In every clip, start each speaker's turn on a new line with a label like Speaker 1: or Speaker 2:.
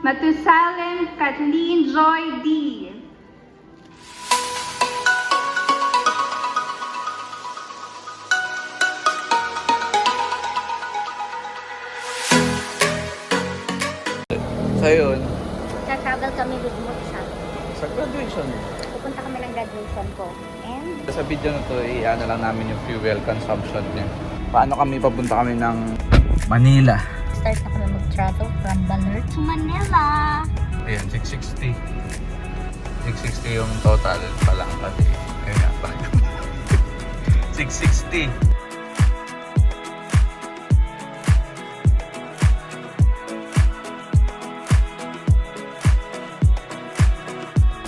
Speaker 1: Matusalem Kathleen Joy D.
Speaker 2: So yun,
Speaker 3: Travel kami with mo
Speaker 2: sa graduation.
Speaker 3: Pupunta kami ng graduation ko. And
Speaker 2: Sa video na to, i-ano lang namin yung fuel consumption niya. Paano papunta kami ng Manila.
Speaker 3: start na kami mag-travel from Baler to Manila.
Speaker 2: Ayan, 660. 660 yung total pa lang pati. Ayun nga pa. 660.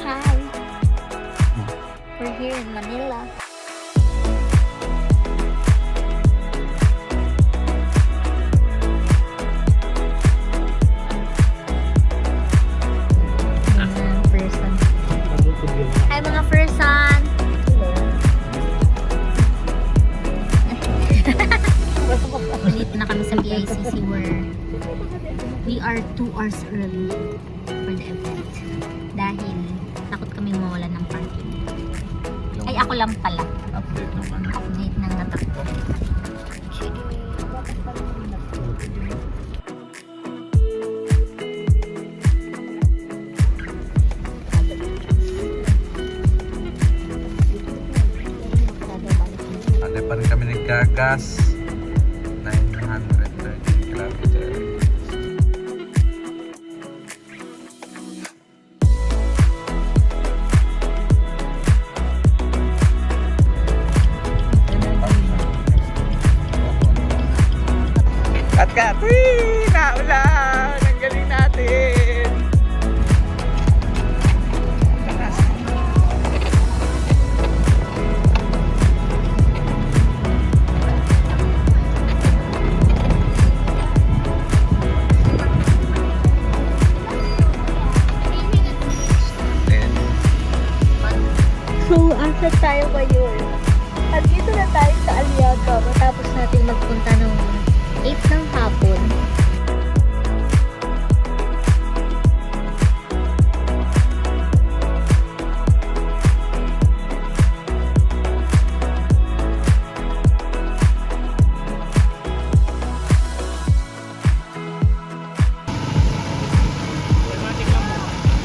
Speaker 3: Hi! We're here in Manila. Person. Hi mga person! Ulit na kami sa BICC where we are 2 hours early for the event. Dahil takot kami mawalan ng parking. Ay, ako lang pala.
Speaker 2: Update naman.
Speaker 3: Update ng natakbo.
Speaker 2: Ate pa rin kami nagkagas. 930 kilometers. Kat! Whee! Naulan! Ang galing natin!
Speaker 3: So, asa tayo ngayon? At dito na tayo sa Aliaga matapos natin magpunta ng 8 ng hapon.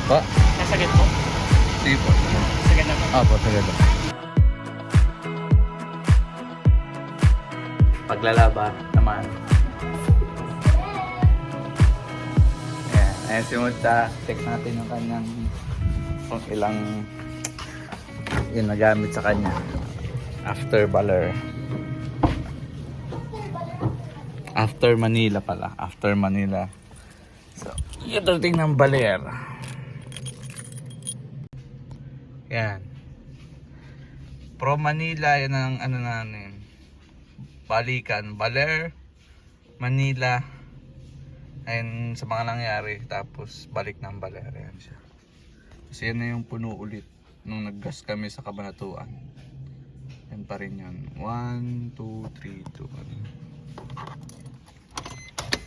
Speaker 2: Pa?
Speaker 4: Nasagad po?
Speaker 2: Sige po.
Speaker 4: Sagad na po.
Speaker 2: Opo, sige po. Paglalaba naman. Ayan, ayan si Mucha. Check natin yung kanyang kung ilang yun nagamit sa kanya after Baler. After Manila pala. After Manila. So, yung dating ng Baler. Yan. Pro Manila, yan ang ano namin. Balikan. Baler, Manila. Ayun sa mga nangyari. Tapos balik ng Baler. Yan siya. Kasi yan na yung puno ulit. Nung naggas kami sa Kabanatuan. Yan pa rin yun. 1, 2, 3, 2.